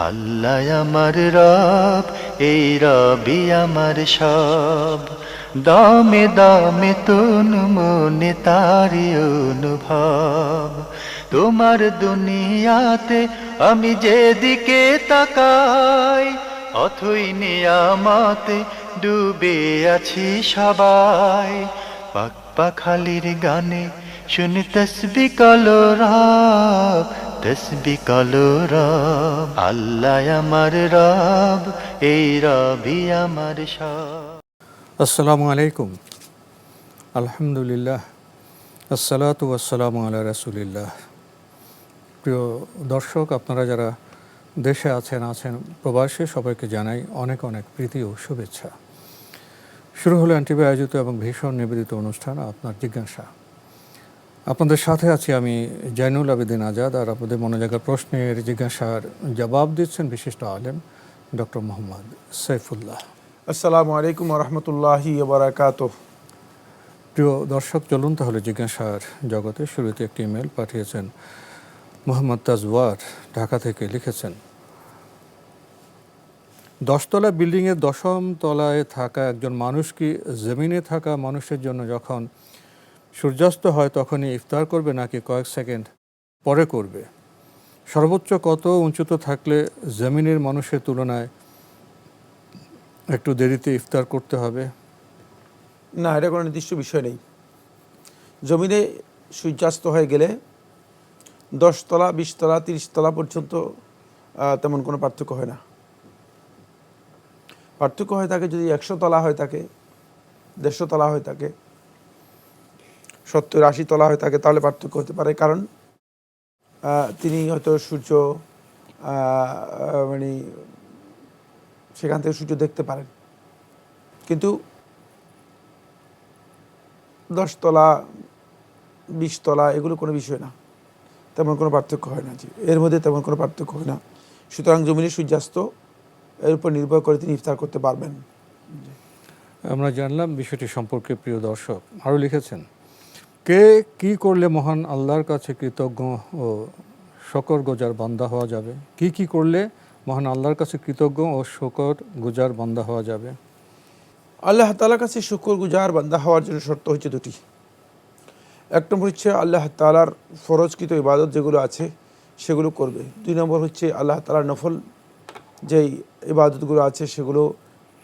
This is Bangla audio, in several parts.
আল্লাহ আমার রব, এই রবি আমার সব। দামে দামে তুন মনে তারি অনুভব। তোমার দুনিয়াতে আমি যেদিকে তাকাই, অথই নিয়ামতে ডুবে আছি সবাই। পাক পাখালির গানে শুনি তসবি কলরব, তসবি কলরব। আল্লাহ আমার রব, এই রবি আমার সব। আসসালামু আলাইকুম। আলহামদুলিল্লাহ, আসসালাতু ওয়াসসালামু আলা রাসূলিল্লাহ। প্রিয় দর্শক, আপনারা যারা দেশে আছেন প্রবাসে, সবাইকে জানাই অনেক অনেক প্রীতি ও শুভেচ্ছা। শুরু হলো এনটিভি আয়োজিত এবং ভীষণ নিবেদিত অনুষ্ঠান আপনার জিজ্ঞাসা। আপনাদের সাথে আছি আমি জয়নুল আবেদিন আজাদ, আর আপনাদের মনে জায়গা প্রশ্নের জিজ্ঞাসার জবাব দিচ্ছেন বিশিষ্ট আলেম ডক্টর মোহাম্মদ সাইফুল্লাহ। আসসালামু আলাইকুম রহমতুল্লাহি বারাকাতুহু। প্রিয় দর্শক, চলুন তাহলে জিজ্ঞাসার জগতে। শুরুতে একটি ইমেল পাঠিয়েছেন মোহাম্মদ তাজওয়ার, ঢাকা থেকে। লিখেছেন, 10তলা বিল্ডিংয়ের 10ম তলায় থাকা একজন মানুষ কি জমিনে থাকা মানুষের জন্য যখন সূর্যাস্ত হয় তখনই ইফতার করবে, নাকি কয়েক সেকেন্ড পরে করবে? সর্বোচ্চ কত উঁচুতে থাকলে জমিনের মানুষের তুলনায় একটু দেরিতে ইফতার করতে হবে? না, এটা কোনো নির্দিষ্ট বিষয় নেই। জমিনে সূর্যাস্ত হয়ে গেলে 10তলা, 20তলা, 30তলা পর্যন্ত তেমন কোনো পার্থক্য হয় না। পার্থক্য হয়ে থাকে যদি 100তলা হয়ে থাকে, 150তলা হয়ে থাকে, 70-80তলা হয়ে থাকে, তাহলে পার্থক্য হতে পারে। কারণ তিনি হয়তো সূর্য মানে সেখান থেকে সূর্য দেখতে পারেন। কিন্তু 10তলা, 20তলা এগুলো কোনো বিষয় না, তেমন কোনো পার্থক্য হয় না। এর মধ্যে তেমন কোনো পার্থক্য হয় না। সুতরাং জমিনের সূর্যাস্ত এর উপর নির্ভর করে তিনি ইফতার করতে পারবেন। আমরা জানলাম বিষয়টি সম্পর্কে। প্রিয় দর্শক আরও লিখেছেন, কে কি করলে মহান আল্লাহর কাছে কৃতজ্ঞ ও শকর গুজার বান্দা হওয়া যাবে? কি করলে মহান আল্লাহর কাছে কৃতজ্ঞ ও শকর গুজার বান্দা হওয়া যাবে? আল্লাহ তাআলার কাছে শুকর গুজার বান্দা হওয়ার জন্য শর্ত হচ্ছে দুটি। এক নম্বর হচ্ছে আল্লাহ তাআলার ফরজকৃত ইবাদত যেগুলো আছে সেগুলো করবে। 2 নম্বর হচ্ছে আল্লাহ তাআলার নফল যেই ইবাদতগুলো আছে সেগুলো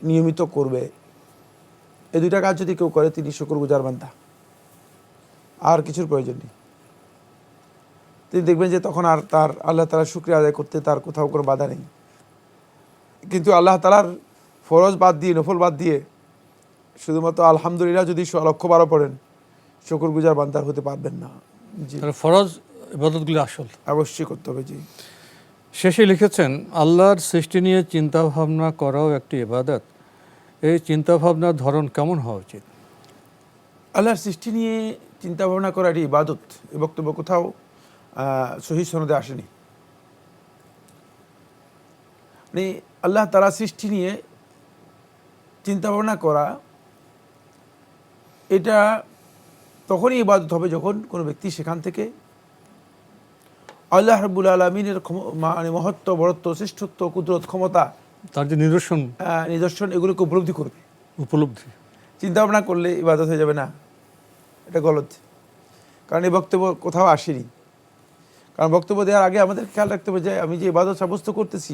নিয়মিত করবে। এই দুইটা কাজ যদি কেউ করে, তিনি শুকর গুজার বান্দা, আর কিছুর প্রয়োজন নেই। তিনি দেখবেন যে তখন আর তার আল্লাহ তাআলার শুকরিয়া আদায় করতে তার কোথাও কোনো বাধা নেই। কিন্তু আল্লাহ তাআলার ফরজ বাদ দিয়ে, নফল বাদ দিয়ে শুধুমাত্র আলহামদুলিল্লাহ যদি 100,000 পড়েন, শুকর গুজার বান্দার হতে পারবেন না। জি, ফরজ ইবাদতগুলি আসল অবশ্যই করতে হবে। জি। শেষে লিখেছেন, আল্লাহর সৃষ্টি নিয়ে চিন্তাভাবনা করাও একটি ইবাদত। এই চিন্তাভাবনার ধরন কেমন হওয়া উচিত? আল্লাহর সৃষ্টি নিয়ে চিন্তা ভাবনা করা এটি ইবাদত। এ বক্তব্য কোথাও সহিহ সনদে আসেনি। মানে আল্লাহ তাআলা সৃষ্টি নিয়ে চিন্তা ভাবনা করা, এটা তখনই ইবাদত হবে যখন কোনো ব্যক্তি সেখান থেকে আল্লাহ রাব্বুল আলামিনের মানে মহত্ব, বড়ত্ব, শ্রেষ্ঠত্ব, কুদরত, ক্ষমতা, তার যে নিদর্শন এগুলোকে উপলব্ধি করবে। উপলব্ধি চিন্তা ভাবনা করলে ইবাদত হয়ে যাবে না, এটা গলত। কারণ এই বক্তব্য কোথাও আসেনি। কারণ বক্তব্য দেওয়ার আগে আমাদের খেয়াল রাখতে হবে যে আমি যে ইবাদত সাব্যস্ত করতেছি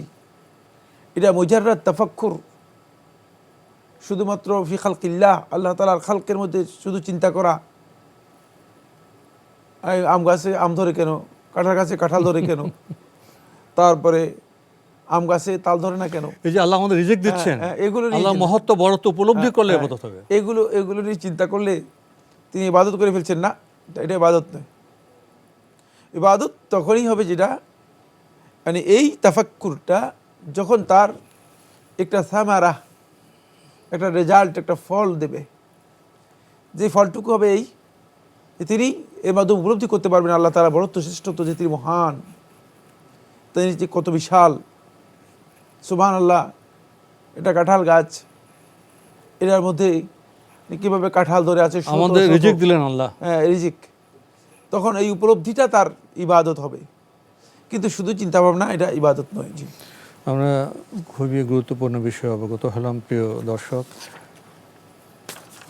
এটা মুজাররাদ তাফাক্কুর, শুধুমাত্র ফি খালকিল্লাহ, আল্লাহ তাআলার খালকের মধ্যে শুধু চিন্তা করা। আম গাছে আম ধরে কেন, কাঁঠাল গাছে কাঁঠাল ধরে কেন, তারপরে আম গাছে তাল ধরে না কেন, এই যে আল্লাহ আমাদের রিজিক দিচ্ছেন, এগুলো আল্লাহ মহত্ব বড়ত্ব উপলব্ধি করলে ইবাদত হবে। এগুলো নিয়ে চিন্তা করলে তিনি ইবাদত করে ফেলছেন না, এটা ইবাদত নয়। ইবাদত তখনই হবে যেটা মানে এই তাফাক্কুরটা যখন তার একটা সামারা, একটা রেজাল্ট, একটা ফল দেবে। যে ফলটুকু হবে এই যে তিনি এর মাধ্যমে উপলব্ধি করতে পারবেন আল্লাহ তাআলা বড়ত্ব, শ্রেষ্ঠত্ব, যে তিনি মহান, তিনি যে কত বিশাল। সুবহানাল্লাহ, এটা কাঁঠাল গাছ, এটার মধ্যে কিভাবে কাঁঠাল ধরে আছে, আমাদের রিজিক দিলেন আল্লাহ। হ্যাঁ, রিজিক। তখন এই উপলব্ধিটা তার ইবাদত হবে। কিন্তু শুধু চিন্তা ভাবনা এটা ইবাদত নয়। জি। আমরা খুবই গুরুত্বপূর্ণ বিষয়ে অবগত হলাম প্রিয় দর্শক।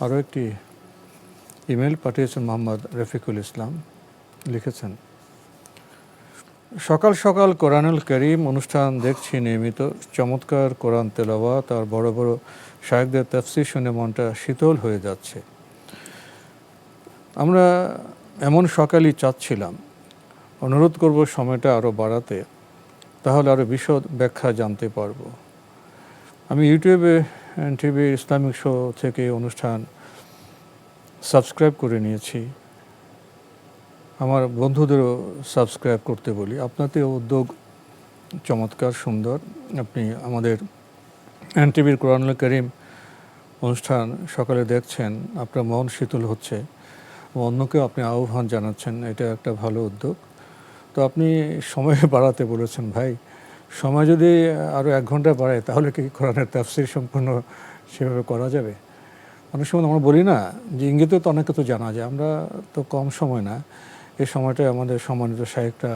আরও একটি ইমেল পাঠিয়েছেন মোহাম্মদ রফিকুল ইসলাম, লিখেছেন, সকাল সকাল কোরআনুল করিম অনুষ্ঠান দেখছি নিয়মিত। চমৎকার কোরআন তেলাওয়াত আর বড় বড় শায়েখদের তাফসীর শুনে মনটা শীতল হয়ে যাচ্ছে। আমরা এমন সকালই চাচ্ছিলাম। অনুরোধ করব সময়টা আরও বাড়াতে, তাহলে আরও বিশদ ব্যাখ্যা জানতে পারব। আমি ইউটিউবে টিভি ইসলামিক শো থেকে অনুষ্ঠান সাবস্ক্রাইব করে নিয়েছি। আমার বন্ধুদেরও সাবস্ক্রাইব করতে বলি। আপনাদের উদ্যোগ চমৎকার, সুন্দর। আপনি আমাদের এনটিভির কোরআনুল করিম অনুষ্ঠান সকালে দেখছেন, আপনার মন শীতল হচ্ছে, অন্যকেও আপনি আহ্বান জানাচ্ছেন, এটা একটা ভালো উদ্যোগ। তো আপনি সময় বাড়াতে বলেছেন। ভাই, সময় যদি আরও 1 ঘন্টা বাড়ায় তাহলে কি কোরআনের তাফসীর সম্পূর্ণ সেভাবে করা যাবে? অনেক সময় আমরা বলি না যে ইঙ্গিতে তো অনেক কিছু জানা যায়, আমরা তো কম সময় না, এই সময়টায় আমাদের সম্মানিত শায়েখরা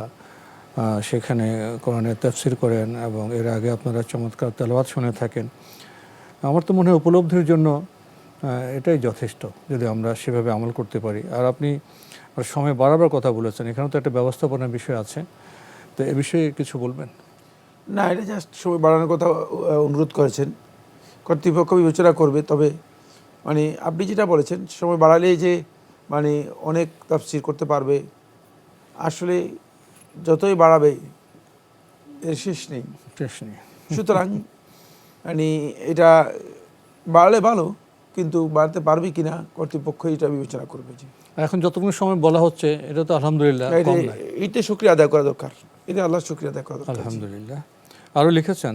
সেখানে কোরআনের তাফসীর করেন এবং এর আগে আপনারা চমৎকার তেলাওয়াত শুনে থাকেন। আমার তো মনে হয় উপলব্ধির জন্য এটাই যথেষ্ট, যদি আমরা সেভাবে আমল করতে পারি। আর আপনি সময় বাড়াবার কথা বলেছেন, এখানেও তো একটা ব্যবস্থাপনার বিষয় আছে, তো এ বিষয়ে কিছু বলবেন? না, এটা জাস্ট সময় বাড়ানোর কথা অনুরোধ করেছেন, কর্তৃপক্ষ বিবেচনা করবে। তবে মানে আপনি যেটা বলেছেন, সময় বাড়ালেই যে মানে অনেক তাফসীর করতে পারবে, আসলে যতই বাড়াবে এর শেষ নেই। সুতরাং মানে এটা বাড়লে ভালো, কিন্তু বাড়তে পারবে কিনা কর্তৃপক্ষ এটা বিবেচনা করবে। যে এখন যতক্ষণ সময় বলা হচ্ছে এটা তো আলহামদুলিল্লাহ কম নয়। এইটা শুকরিয়া আদায় করা দরকার, এটা আল্লাহর শুকরিয়া আদায় করা দরকার। আলহামদুলিল্লাহ। আরও লিখেছেন,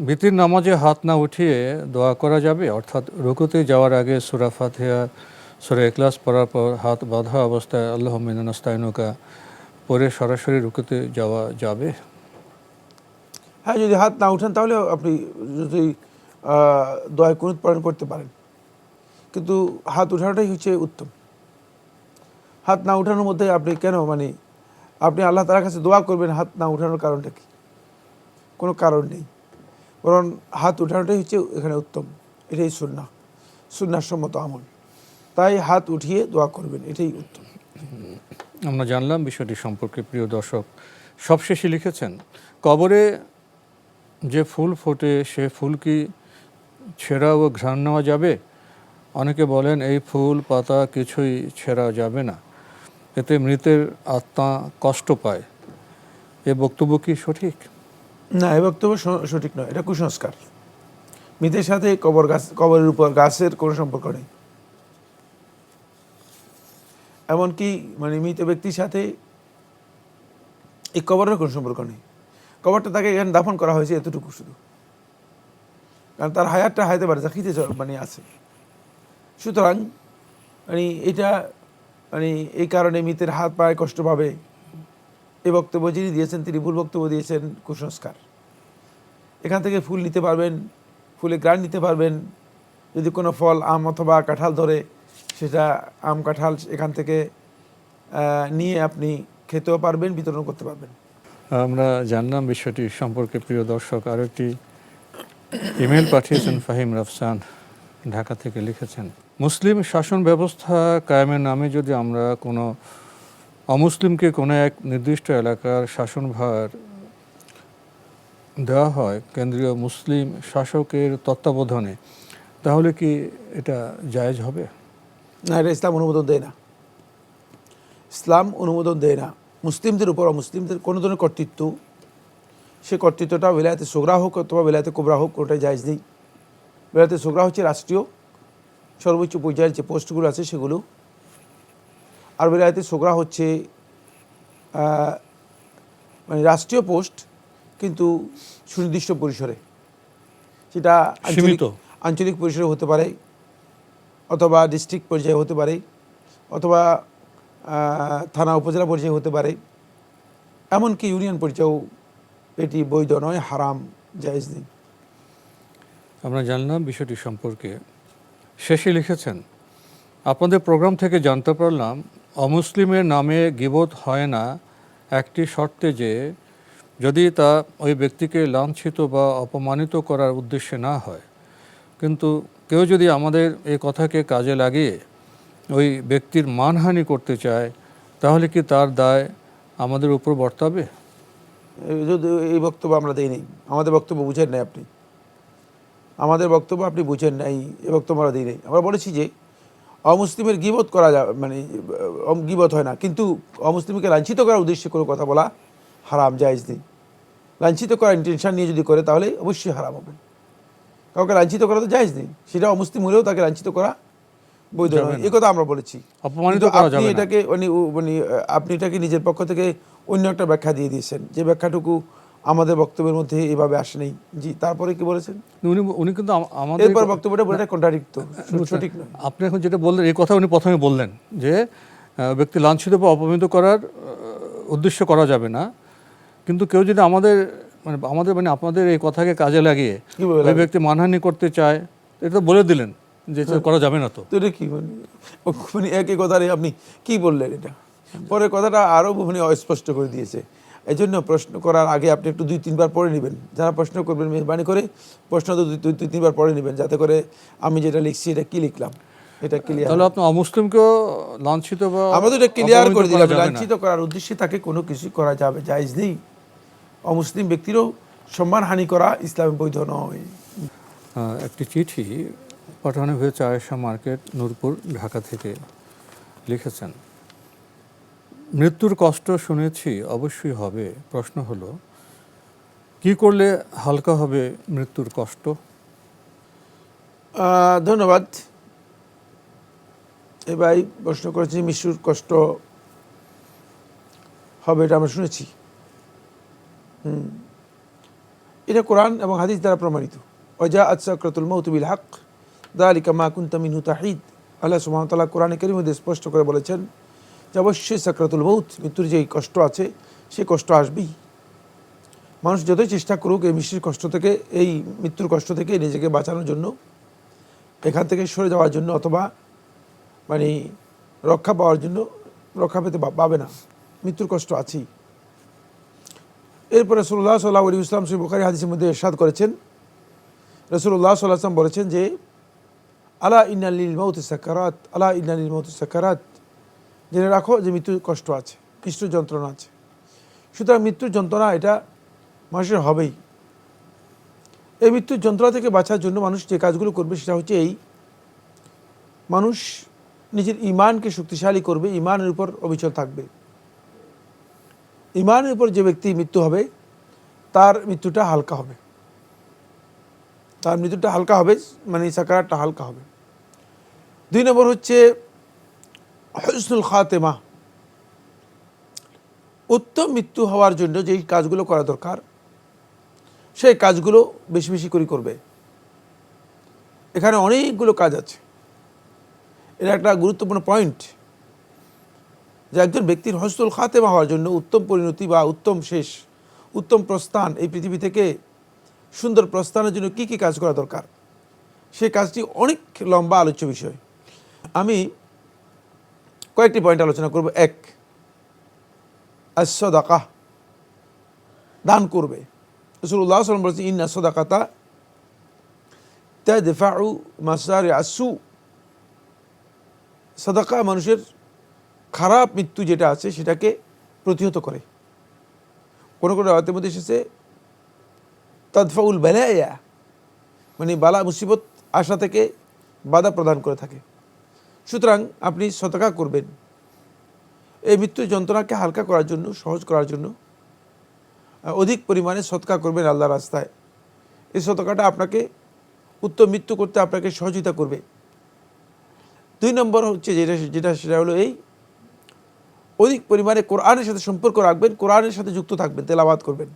ভিতির নামাজে হাত না উঠিয়ে দোয়া করা যাবে? অর্থাৎ রুকুতে যাওয়ার আগে সূরা ফাতিহা, সূরা ইখলাস পড়ার পর হাত বাঁধা অবস্থায় আল্লাহুম্মা ইন্না নাস্তাইনুকা পরে সরাসরি রুকুতে যাওয়া যাবে? হ্যাঁ, যদি হাত না উঠান তাহলে আপনি যদি দোয়া কুনুত পালন করতে পারেন, কিন্তু হাত উঠানোটাই হচ্ছে উত্তম। হাত না উঠানোর মধ্যে আপনি কেন মানে আপনি আল্লাহ তাআলার কাছে দোয়া করবেন, হাত না উঠানোর কারণটা কি? কোনো কারণ নেই, বরং হাত উঠানোটাই হচ্ছে এখানে উত্তম। এটাই সুন্নাহ সম্মত আমল। তাই হাত উঠিয়ে দোয়া করবেন, এটাই উত্তম। আমরা জানলাম বিষয়টি সম্পর্কে। প্রিয় দর্শক, সবশেষে লিখেছেন, কবরে যে ফুল ফোটে সে ফুল কি ছেঁড়া ও ঘ্রাণ নেওয়া যাবে? অনেকে বলেন এই ফুল পাতা কিছুই ছেঁড়া যাবে না, এতে মৃতের আত্মা কষ্ট পায়। এ বক্তব্য কি সঠিক? না, এই বক্তব্য সঠিক নয়, এটা কুসংস্কার। মৃতের সাথে কবরের উপর গাছের কোনো সম্পর্ক নেই। এমনকি মানে মৃত ব্যক্তির সাথে এই কবরের কোনো সম্পর্ক নেই। কবরটা তাকে এখানে দাফন করা হয়েছে এতটুকু শুধু, কারণ তার হায়াতটা হায়াতে পারে জাকিতে মানে আছে। সুতরাং মানে এটা মানে এই কারণে মৃতের হাত পায়ে কষ্ট পাবে, এই বক্তব্য যিনি দিয়েছেন তিনি ভুল বক্তব্য দিয়েছেন, কুসংস্কার। এখান থেকে ফুল নিতে পারবেন, ফুলে গ্রাণ নিতে পারবেন। যদি কোনো ফল, আম অথবা কাঁঠাল ধরে, সেটা আম কাঁঠাল এখান থেকে নিয়ে আপনি খেতেও পারবেন, বিতরণ করতে পারবেন। আমরা জানলাম বিষয়টি সম্পর্কে। প্রিয় দর্শক, আরও একটি ইমেল পাঠিয়েছেন ফাহিম রাফসান, ঢাকা থেকে লিখেছেন, মুসলিম শাসন ব্যবস্থা কায়েমের নামে যদি আমরা কোনো অমুসলিমকে কোনো এক নির্দিষ্ট এলাকার শাসনভার দেওয়া হয় কেন্দ্রীয় মুসলিম শাসকের তত্ত্বাবধানে, তাহলে কি এটা জায়েজ হবে? না, এটা ইসলাম অনুমোদন দেয় না। ইসলাম অনুমোদন দেয় না মুসলিমদের উপর অমুসলিমদের কোনো ধরনের কর্তৃত্ব। সে কর্তৃত্বটা বেলায়েতে সোগরা হোক অথবা বেলায়েতে কোবরা হোক, কোনোটাই জায়েজ নেই। বেলায়েতে সোগরা হচ্ছে রাষ্ট্রীয় সর্বোচ্চ পর্যায়ের যে পোস্টগুলো আছে সেগুলো, আর বেলায়েতে সোগরা হচ্ছে মানে রাষ্ট্রীয় পোস্ট, কিন্তু সুনির্দিষ্ট পরিসরে। সেটা আঞ্চলিক পরিসরে হতে পারে, অথবা ডিস্ট্রিক্ট পর্যায়ে হতে পারে, অথবা থানা উপজেলা পর্যায়ে হতে পারে, এমনকি ইউনিয়ন পর্যায়েও এটি বৈধ নয়, হারাম, জায়েজ নেই। আমরা জানলাম বিষয়টি সম্পর্কে। শেষে লিখেছেন, আপনাদের প্রোগ্রাম থেকে জানতে পারলাম অমুসলিমের নামে গীবত হয় না একটি শর্তে, যে যদি তা ওই ব্যক্তিকে লাঞ্ছিত বা অপমানিত করার উদ্দেশ্যে না হয়, কিন্তু কেউ যদি আমাদের এই কথাকে কাজে লাগিয়ে ওই ব্যক্তির মানহানি করতে চায়, তাহলে কি তার দায় আমাদের উপর বর্তাবে? যদি এই বক্তব্য আমরা দিই নেই, আমাদের বক্তব্য বুঝেন নাই আপনি, আমাদের বক্তব্য আপনি বুঝেন নাই, এই বক্তব্য আমরা দিই নেই। আমরা বলেছি যে অমুসলিমের গীবত করা যাবে, মানে গীবত হয় না, কিন্তু অমুসলিমকে লাঞ্ছিত করার উদ্দেশ্যে কোনো কথা বলা হারাম, জায়েজ নেই। লাঞ্ছিত করার ইন্টেনশন নিয়ে যদি করে তাহলে অবশ্যই হারাম হবে। কাউকে লাঞ্ছিত করা তো জায়েজ নেই, সেটা অমুসলিম হলেও তাকে লাঞ্ছিত করা বৈধ নয়, এই কথা আমরা বলেছি। অপমানিত কিন্তু করা আপনি যাবে না। এটাকে মানে আপনি এটাকে নিজের পক্ষ থেকে অন্য একটা ব্যাখ্যা দিয়ে দিয়েছেন, যে ব্যাখ্যাটুকু আমাদের বক্তব্যের মধ্যে এভাবে আসে নেই। জি, তারপরে কি বলেছেন? উনি উনি কিন্তু আমাদের এরপর বক্তব্যটা বলে কন্ট্রাডিক্ট, সঠিক নয়। আপনি এখন যেটা বললেন, এই কথা উনি প্রথমে বললেন যে ব্যক্তি লাঞ্ছিত বা অপমানিত করার উদ্দেশ্য করা যাবে না, কিন্তু কেউ যদি আমাদের মানে আপনাদের এই কথাকে কাজে লাগিয়ে ওই ব্যক্তি মানহানি করতে চায়, এটা তো বলে দিলেন যে এটা করা যাবে না। তো এটা কি মানে একই কথারে আপনি কি বললেন? এটা পরে কথাটা আরও মানে অস্পষ্ট করে দিয়েছে। এই জন্য প্রশ্ন করার আগে আপনি একটু 2-3 বার পড়ে নেবেন। যারা প্রশ্ন করবেন মেহরবানি করে প্রশ্ন তো 2-3 বার পড়ে নেবেন, যাতে করে আমি যেটা লিখছি এটা কি লিখলাম এটা ক্লিয়ার। তাহলে আপনি অমুসলিমকেও লাঞ্ছিত বা আমরা তো এটা ক্লিয়ার করে দিলাম, যাবে না। লাঞ্ছিত করার উদ্দেশ্যে তাকে কোনো কিছু করা যাবে, জায়েজ নেই। অমুসলিম ব্যক্তিরও সম্মানহানি করা ইসলামে বৈধ নয়। একটি চিঠি পাঠানো হয়েছে আয়েশা মার্কেট, নূরপুর, ঢাকা থেকে। লিখেছেন, মৃত্যুর কষ্ট শুনেছি, অবশ্যই হবে। প্রশ্ন হলো, কি করলে হালকা হবে মৃত্যুর কষ্ট? ধন্যবাদ। এ ভাই প্রশ্ন করেছি, মৃত্যুর কষ্ট হবে এটা আমরা শুনেছি। এটা কোরআন এবং হাদিস দ্বারা প্রমাণিত। ওয়াজাআত সাকরাতুল মাউত বিল হক যালিকা মা কুনতা মিনহু তাহিদ। আল্লাহ সুবহানাহু ওয়া তাআলা কোরআনে কারীমের মধ্যে স্পষ্ট করে বলেছেন যে অবশ্যই সাকরাতুল মাউত, মৃত্যুর যেই কষ্ট আছে সেই কষ্ট আসবেই। মানুষ যতই চেষ্টা করুক এই মৃত্যুর কষ্ট থেকে নিজেকে বাঁচানোর জন্য, এখান থেকে সরে যাওয়ার জন্য, অথবা মানে রক্ষা পাওয়ার জন্য, রক্ষা পেতে পাবে না, মৃত্যুর কষ্ট আছেই। এরপরে রাসূলুল্লাহ সাল্লাল্লাহু আলাইহি ওয়াসাল্লাম সহিহ বুখারী হাদিসের মধ্যে ইরশাদ করেছেন, রাসূলুল্লাহ সাল্লাল্লাহু আলাইহি ওয়াসাল্লাম বলেছেন যে আলা ইন্না লিল মাউতি সাকারাত, আলা ইন্না লিল মাউতি সাকারাত, জেনে রাখো যে মৃত্যুর কষ্ট আছে, মৃত্যুর যন্ত্রণা আছে। সুতরাং মৃত্যুর যন্ত্রণা এটা মানুষের হবেই। এই মৃত্যুর যন্ত্রণা থেকে বাঁচার জন্য মানুষ যে কাজগুলো করবে সেটা হচ্ছে এই, মানুষ নিজের ঈমানকে শক্তিশালী করবে, ঈমানের উপর অবিচল থাকবে। ঈমানের উপর যে ব্যক্তি মৃত্যু হবে তার মৃত্যুটা হালকা হবে, তার মৃত্যুটা হালকা হবে, মানে সাকারাতটা হালকা হবে। 2 নম্বর হচ্ছে হুসনুল খাতেমা, উত্তম মৃত্যু হওয়ার জন্য যেই কাজগুলো করা দরকার সেই কাজগুলো বেশি বেশি করে করবে। এখানে অনেকগুলো কাজ আছে, এটা একটা গুরুত্বপূর্ণ পয়েন্ট যে একজন ব্যক্তির হুসনুল খাতেমা হওয়ার জন্য, উত্তম পরিণতি বা উত্তম শেষ, উত্তম প্রস্থান, এই পৃথিবী থেকে সুন্দর প্রস্থানের জন্য কি কি কাজ করা দরকার, সেই কাজটি অনেক লম্বা আলোচ্য বিষয়। আমি কয়েকটি পয়েন্ট আলোচনা করব। 1, as-সাদাকা, দান করবে। রাসূলুল্লাহ সাল্লাল্লাহু আলাইহি ওয়াসাল্লাম বলেছেন, ইন্না সাদাকাতা তাদফাউ মাসারি আসু, সাদাকা মানুষের খারাপ মৃত্যু যেটা আছে সেটাকে প্রতিহত করে। কোনো কোনো রাতের মধ্যে এসেছে তাদফাউল বালায়া, মানে বালা মুসিবত আসা থেকে বাধা প্রদান করে থাকে। সুতরাং আপনি সাদাকা করবেন এই মৃত্যুর যন্ত্রণাকে হালকা করার জন্য, সহজ করার জন্য অধিক পরিমাণে সদকা করবেন আল্লাহর রাস্তায়। এই সদকাটা আপনাকে উত্তম মৃত্যু করতে আপনাকে সহযোগিতা করবে। 2 নম্বর হচ্ছে সেটা হলো এই, অধিক পরিমাণে কোরআনের সাথে সম্পর্ক রাখবেন, কোরআনের সাথে যুক্ত থাকবেন, তেলাওয়াত করবেন।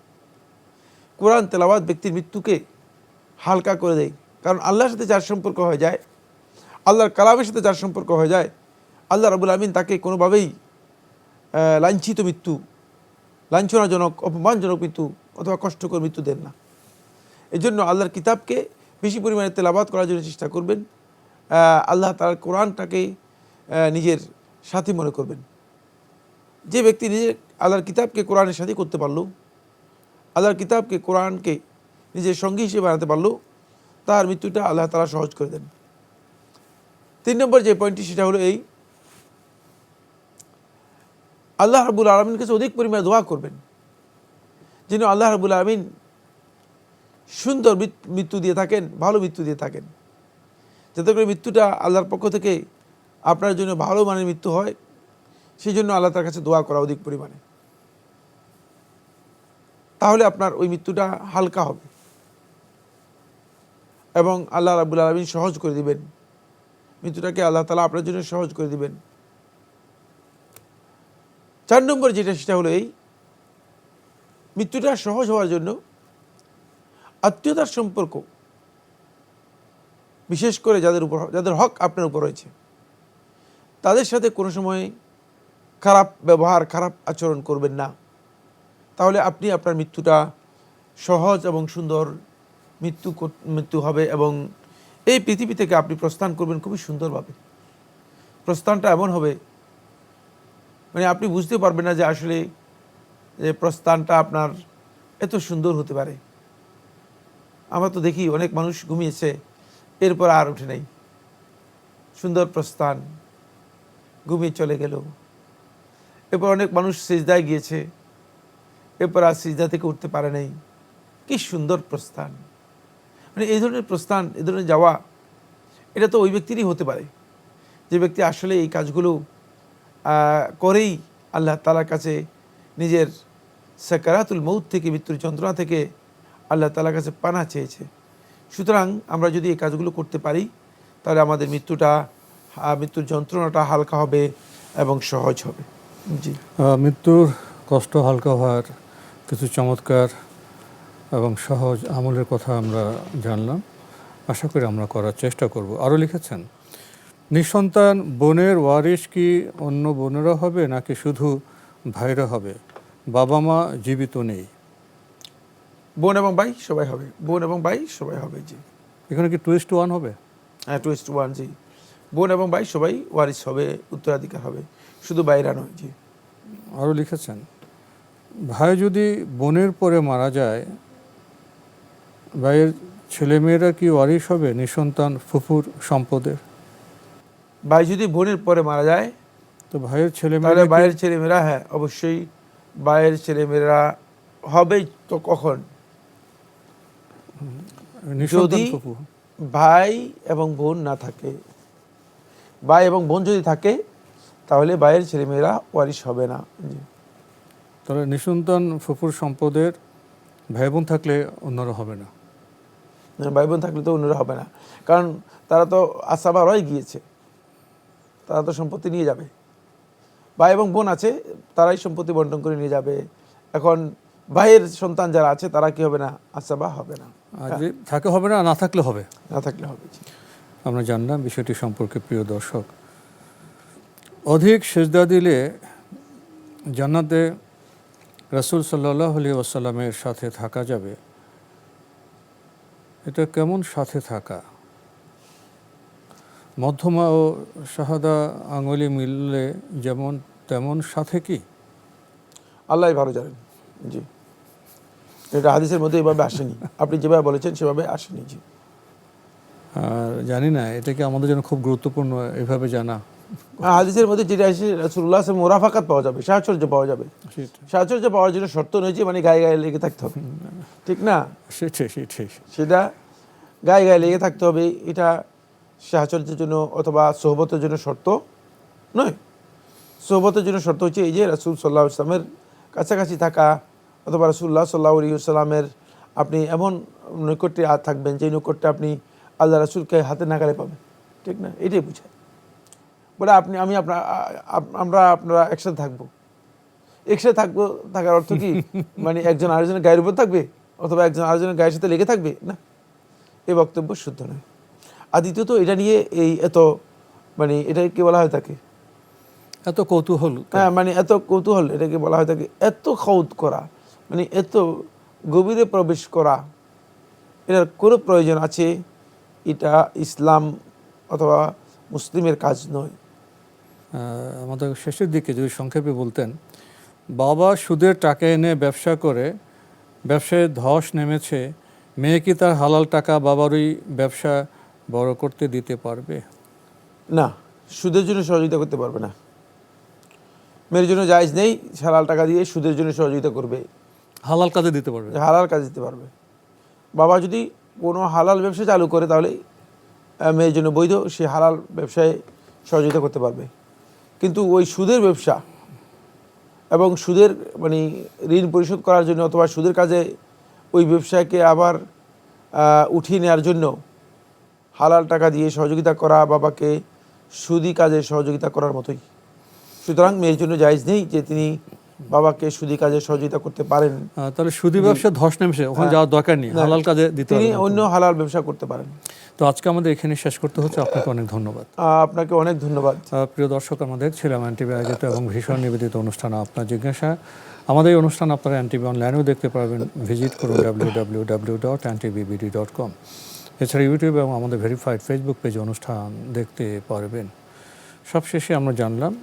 কোরআন তেলাওয়াত ব্যক্তির মৃত্যুকে হালকা করে দেয়। কারণ আল্লাহর সাথে যার সম্পর্ক হয়ে যায়, আল্লাহর কালামের সাথে যার সম্পর্ক হয়ে যায়, আল্লাহ রাব্বুল আমিন তাকে কোনোভাবেই লাঞ্ছিত মৃত্যু, লাঞ্ছনাজনক, অপমানজনক মৃত্যু অথবা কষ্টকর মৃত্যু দেন না। এই জন্য আল্লাহর কিতাবকে বেশি পরিমাণে তেলাওয়াত করার জন্য চেষ্টা করবেন। আল্লাহ তাআলার কোরআনটাকে নিজের সাথী মনে করবেন। যে ব্যক্তি নিজের আল্লাহর কিতাবকে কোরআনের সাথী করতে পারল, আল্লাহর কিতাবকে, কোরআনকে নিজের সঙ্গী হিসেবে বানাতে পারলো, তার মৃত্যুটা আল্লাহ তাআলা সহজ করে দেন। 3 নম্বর যে পয়েন্টটি সেটা হলো এই, আল্লাহ রাব্বুল আলামিনের কাছে অধিক পরিমাণে দোয়া করবেন যেন আল্লাহ রাব্বুল আলামিন সুন্দর মৃত্যু দিয়ে থাকেন, ভালো মৃত্যু দিয়ে থাকেন, যাতে করে মৃত্যুটা আল্লাহর পক্ষ থেকে আপনার জন্য ভালো মানের মৃত্যু হয়। সেই জন্য আল্লাহ তার কাছে দোয়া করা অধিক পরিমাণে, তাহলে আপনার ওই মৃত্যুটা হালকা হবে এবং আল্লাহ রাব্বুল আলামিন সহজ করে দিবেন মৃত্যুটাকে, আল্লাহ তাআলা আপনার জন্য সহজ করে দিবেন। 4 নম্বর যেটা সেটা হলো এই, মৃত্যুটা সহজ হওয়ার জন্য আত্মীয়তার সম্পর্ক, বিশেষ করে যাদের হক আপনার উপর রয়েছে, তাদের সাথে কোনো সময় খারাপ ব্যবহার, খারাপ আচরণ করবেন না, তাহলে আপনি আপনার মৃত্যুটা সহজ এবং সুন্দর মৃত্যু হবে এবং এই পৃথিবী থেকে আপনি প্রস্থান করবেন খুবই সুন্দরভাবে। প্রস্থানটা এমন হবে মানে আপনি বুঝতে পারবেন না যে আসলে যে প্রস্থানটা আপনার এত সুন্দর হতে পারে। আমরা তো দেখি অনেক মানুষ ঘুমিয়েছে, এরপর আর উঠে নাই, সুন্দর প্রস্থান, ঘুমিয়ে চলে গেল। এরপর অনেক মানুষ সিজদায় গিয়েছে, এরপর আর সিজদা থেকে উঠতে পারে নাই। কি সুন্দর প্রস্থান! মানে এই ধরনের প্রস্থান, এই ধরনের যাওয়া, এটা তো ওই ব্যক্তিরই হতে পারে যে ব্যক্তি আসলে এই কাজগুলো করেই আল্লাহ তাআলার কাছে নিজের সাকারাতুল মউত থেকে, মৃত্যুর যন্ত্রণা থেকে আল্লাহ তাআলার কাছে পানা চেয়েছে। সুতরাং আমরা যদি এই কাজগুলো করতে পারি তাহলে আমাদের মৃত্যুর যন্ত্রণাটা হালকা হবে এবং সহজ হবে। জি, মৃত্যুর কষ্ট হালকা হওয়ার কিছু চমৎকার এবং সহজ আমলের কথা আমরা জানলাম, আশা করি আমরা করার চেষ্টা করব। আরও লিখেছেন, নিঃসন্তান বোনের ওয়ারিশ কি অন্য বোনেরা হবে নাকি শুধু ভাইরা হবে? বাবা মা জীবিত নেই। বোন এবং ভাই সবাই হবে, বোন এবং ভাই সবাই হবে। জি, এখানে কি 2:1 হবে? হ্যাঁ, 2:1। জি, বোন এবং ভাই সবাই ওয়ারিস হবে, উত্তরাধিকার হবে, শুধু ভাইরা নয়। জি, আরও লিখেছেন, ভাই যদি বোনের পরে মারা যায়, ভাইয়ের ছেলেমেয়েরা কি ওয়ারিশ হবে নিঃসন্তান ফুফুর সম্পদের? ভাই যদি বোনের পরে মারা যায় তো ভাইয়ের তাহলে ছেলেমেয়েরা ভাইয়ের ছেলেমেয়েরা, হ্যাঁ অবশ্যই ভাইয়ের ছেলেমেয়েরা হবে। তো কখন? নিঃসন্তান যদি ফুফু। ভাই এবং বোন না থাকে, ভাই এবং বোন যদি থাকে তাহলে ভাইয়ের ছেলেমেয়েরা ওয়ারিশ হবে না। জি, তাহলে নিঃসন্তান ফুফুর সম্পদের ভাই বোন থাকলে অন্যরা হবে না। ভাই বোন থাকলে তো অন্যরা হবে না, কারণ তারা তো আসাবা রয়ে গিয়েছে, তারা তো সম্পত্তি নিয়ে যাবে। ভাই এবং বোন আছে, তারাই সম্পত্তি বন্টন করে নিয়ে যাবে। এখন ভাইয়ের সন্তান যারা আছে তারা কি হবে না? আসাবা হবে না। আর যে থাকে হবে না, না থাকলে হবে। না থাকলে হবে। আমরা জানলাম বিষয়টি সম্পর্কে। প্রিয় দর্শক, অধিক সেজদা দিলে জান্নাতে রাসূল সাল্লাল্লাহু আলাইহি ওয়াসাল্লামের সাথে থাকা যাবে। এটা কেমন সাথে থাকা? মধ্যমা ও শাহাদা আঙুলি মিললে যেমন তেমন সাথে কি? আল্লাহ ভালো জানেন। জি, এটা হাদিসের মধ্যে এভাবে আসেনি, আপনি যেভাবে বলেছেন সেভাবে আসেনি। জি, আর জানি না, এটা কি আমাদের জন্য খুব গুরুত্বপূর্ণ এভাবে জানা? হাদিসের মধ্যে যেটা আসে রাসূলুল্লাহ সাল্লাল্লাহু আলাইহি ওয়াসাল্লাম মুরাফাকাত পাওয়া যাবে, সাহচর্য পাওয়া যাবে। সাহচর্য পাওয়ার জন্য শর্ত নয় যে মানে গায়ে গায়ে লেগে থাকতে হবে, ঠিক না? সেটা গায়ে গায়ে লেগে থাকতে হবে, এটা সাহচর্যের জন্য অথবা সোহবতের জন্য শর্ত নয়। সোহবতের জন্য শর্ত হচ্ছে এই যে রাসূল সাল্লাল্লাহু আলাইহি ওয়াসাল্লামের কাছাকাছি থাকা, অথবা রাসূলুল্লাহ সাল্লাল্লাহু আলাইহি ওয়াসাল্লামের আপনি এমন নৈকট্যে থাকবেন যে নৈকট্যে আপনি আল্লাহ রাসূলকে হাতে নাগালে পাবেন, ঠিক না? এটাই বোঝায়। বলে আপনারা একসাথে থাকবো। একসাথে থাকার অর্থ কি মানে একজন আরেকজনের গায়ের উপর থাকবে অথবা একজন আরেকজনের গায়ের সাথে লেগে থাকবে? না, এই বক্তব্য শুদ্ধ নয়। আর দ্বিতীয়ত এটা নিয়ে এত মানে এটাকে বলা হয় থাকে এত কৌতূহল। হ্যাঁ, মানে এত কৌতূহল, এটাকে বলা হয় থাকে এত খৌদ করা, মানে এত গভীরে প্রবেশ করা, এটার কোনো প্রয়োজন আছে? এটা ইসলাম অথবা মুসলিমের কাজ নয়। আমাদের শেষের দিকে যদি সংক্ষেপে বলতেন, বাবা সুদের টাকা এনে ব্যবসা করে ব্যবসায় ধস নেমেছে, মেয়ে কি তার হালাল টাকা বাবারই ব্যবসা বড় করতে দিতে পারবে? না, সুদের জন্য সহযোগিতা করতে পারবে না। মেয়ের জন্য জায়েজ নেই হালাল টাকা দিয়ে সুদের জন্য সহযোগিতা করবে, হালাল কাজে দিতে পারবে। হালাল কাজ দিতে পারবে। বাবা যদি কোনো হালাল ব্যবসা চালু করে তাহলে মেয়ের জন্য বৈধ, সে হালাল ব্যবসায় সহযোগিতা করতে পারবে। কিন্তু ওই সুদের ব্যবসা এবং সুদের মানে ঋণ পরিশোধ করার জন্য অথবা সুদের কাজে ওই ব্যবসাকে আবার উঠিয়ে নেওয়ার জন্য হালাল টাকা দিয়ে সহযোগিতা করা বাবাকে সুদি কাজে সহযোগিতা করার মতোই। সুতরাং মেয়ের জন্য জায়েজ নেই যে তিনি বাবাকে সুদি কাজে সহযোগিতা করতে পারেন। তাহলে সুদি ব্যবসা ধস নেমেছে, ওখানে যাওয়ার দরকার নেই, হালাল কাজে দিতে তিনি পারবেন। অন্য হালাল ব্যবসা করতে পারেন। তো আজকে আমাদের এখানে শেষ করতে হচ্ছে। আপনাকে অনেক ধন্যবাদ। আপনাকে অনেক ধন্যবাদ। প্রিয় দর্শক, আমাদের ছিলাম এনটিভি আয়োজিত এবং ভীষণ নিবেদিত অনুষ্ঠান আপনার জিজ্ঞাসা। আমাদের এই অনুষ্ঠান আপনারা এনটিভি অনলাইনেও দেখতে পারবেন। ভিজিট করুন www.ntvbd.com। এছাড়া ইউটিউব এবং আমাদের ভেরিফাইড ফেসবুক পেজে অনুষ্ঠান দেখতে পারবেন। সবশেষে আমরা জানলাম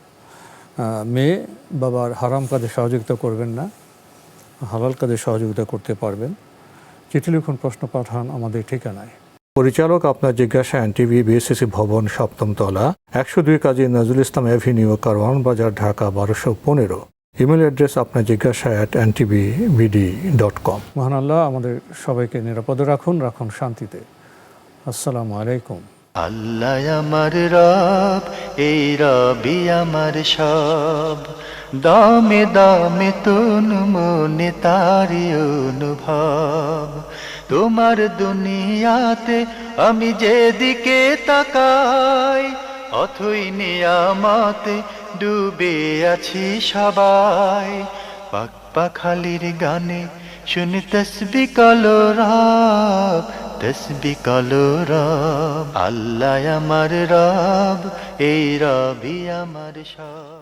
মেয়ে বাবার হারাম কাজে সহযোগিতা করবেন না, হালাল কাজে সহযোগিতা করতে পারবেন। চিঠি লিখুন, প্রশ্ন পাঠান আমাদের ঠিকানায়। পরিচালক আপনার জিজ্ঞাসা, এনটিভি, বিএসসিসি ভবন, 7ম তলা, 102 কাজী নজরুল ইসলাম অ্যাভিনিউ, কারওয়ান বাজার, ঢাকা 1215। ইমেল অ্যাড্রেস আপনার জিজ্ঞাসা @ntvbd.com। মহান আল্লাহ আমাদের সবাইকে নিরাপদে রাখুন, রাখুন শান্তিতে। আসসালামু আলাইকুম। আল্লাহ আমার রব, এই রবি আমার সব, দামে দামে তুন মনে তারি অনুভব। তোমার দুনিয়াতে আমি যেদিকে তাকাই, অথই নিয়ামতে ডুবে আছি সবাই। পাক পাখালির গানে শুনি তসবি কালো রব, তসবি কালো রব। আল্লাহ আমার রব, এই রবি আমার সব।